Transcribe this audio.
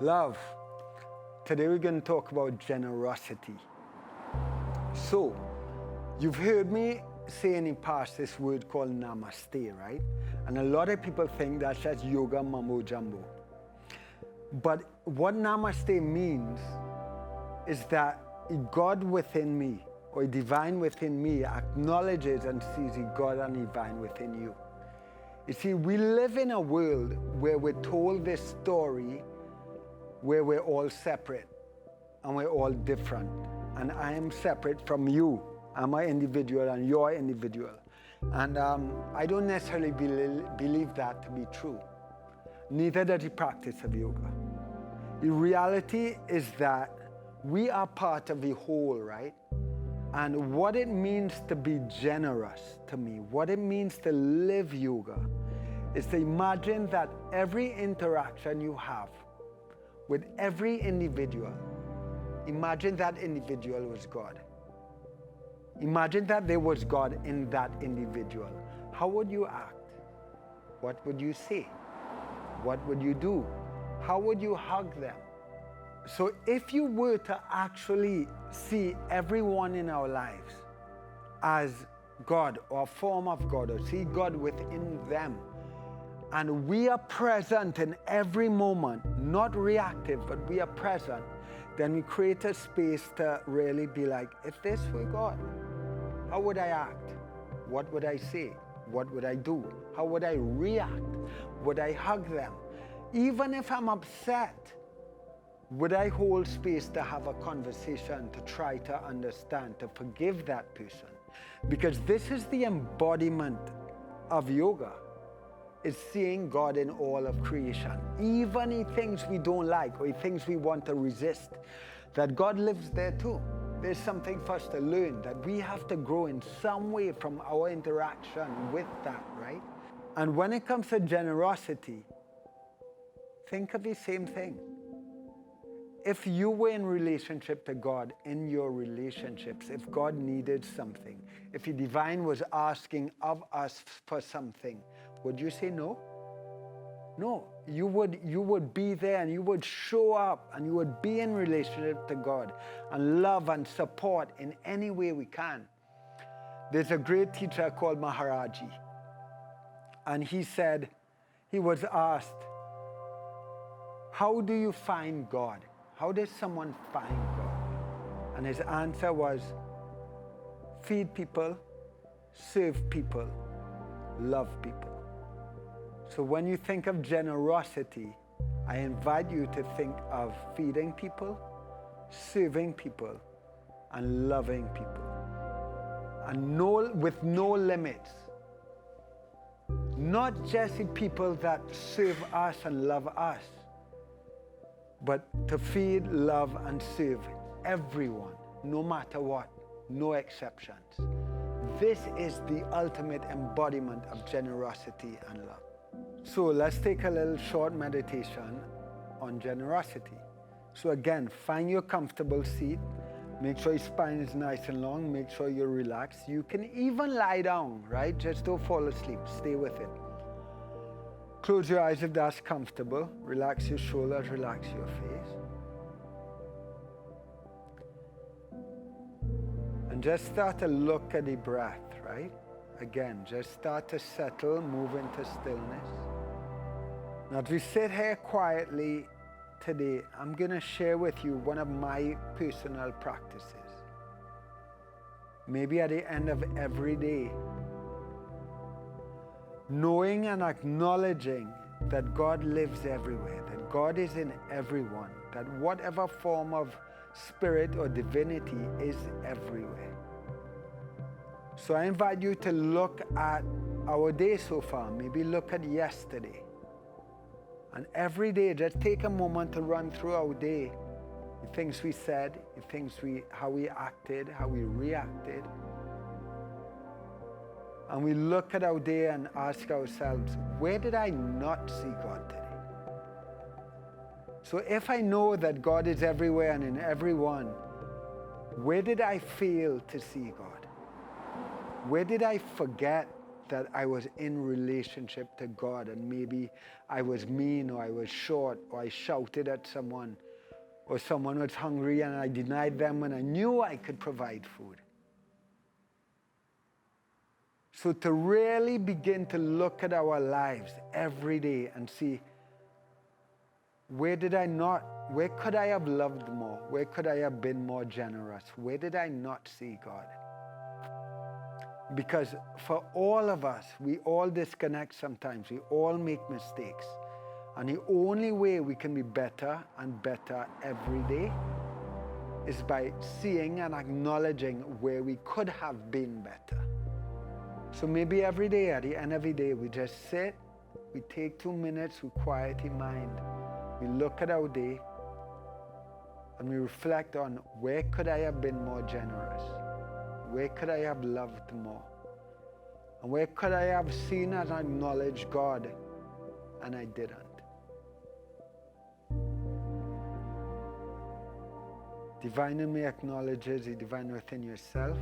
Love. Today we're going to talk about generosity. So, you've heard me say in the past this word called namaste, right? And a lot of people think that's just yoga mumbo jumbo. But what namaste means is that God within me, or divine within me, acknowledges and sees the God and divine within you. You see, we live in a world where we're told this story where we're all separate and we're all different. And I am separate from you. I'm an individual and you're an individual. And I don't necessarily believe that to be true. Neither does the practice of yoga. The reality is that we are part of the whole, right? And what it means to be generous to me, what it means to live yoga, is to imagine that every interaction you have with every individual, imagine that individual was God. Imagine that there was God in that individual. How would you act? What would you say? What would you do? How would you hug them? So if you were to actually see everyone in our lives as God or a form of God, or see God within them, and we are present in every moment, not reactive, but we are present, then we create a space to really be like, if this were God, how would I act? What would I say? What would I do? How would I react? Would I hug them? Even if I'm upset, would I hold space to have a conversation, to try to understand, to forgive that person? Because this is the embodiment of yoga, is seeing God in all of creation. Even in things we don't like or in things we want to resist, that God lives there too. There's something for us to learn, that we have to grow in some way from our interaction with that, right? And when it comes to generosity, think of the same thing. If you were in relationship to God, in your relationships, if God needed something, if the divine was asking of us for something, would you say no? No, you would be there and you would show up and you would be in relationship to God and love and support in any way we can. There's a great teacher called Maharaji, and he said, he was asked, how do you find God? How does someone find God? And his answer was, feed people, serve people, love people. So when you think of generosity, I invite you to think of feeding people, serving people, and loving people. And with no limits. Not just the people that serve us and love us, but to feed, love, and serve everyone, no matter what, no exceptions. This is the ultimate embodiment of generosity and love. So let's take a little short meditation on generosity. So again, find your comfortable seat. Make sure your spine is nice and long. Make sure you're relaxed. You can even lie down, right? Just don't fall asleep. Stay with it. Close your eyes if that's comfortable. Relax your shoulders, relax your face. And just start to look at the breath, right? Again, just start to settle, move into stillness. Now, as we sit here quietly today, I'm going to share with you one of my personal practices. Maybe at the end of every day, knowing and acknowledging that God lives everywhere, that God is in everyone, that whatever form of spirit or divinity is everywhere. So I invite you to look at our day so far, maybe look at yesterday. And every day, just take a moment to run through our day, the things we said, how we acted, how we reacted. And we look at our day and ask ourselves, where did I not see God today? So if I know that God is everywhere and in everyone, where did I fail to see God? Where did I forget that I was in relationship to God, and maybe I was mean, or I was short, or I shouted at someone, or someone was hungry and I denied them when I knew I could provide food. So to really begin to look at our lives every day and see, where could I have loved more? Where could I have been more generous? Where did I not see God? Because for all of us, we all disconnect sometimes. We all make mistakes. And the only way we can be better and better every day is by seeing and acknowledging where we could have been better. So maybe every day, at the end of the day, we just sit, we take 2 minutes, we quiet the mind, we look at our day, and we reflect on, where could I have been more generous? Where could I have loved more? And where could I have seen and acknowledged God and I didn't? Divine in me acknowledges the divine within yourself.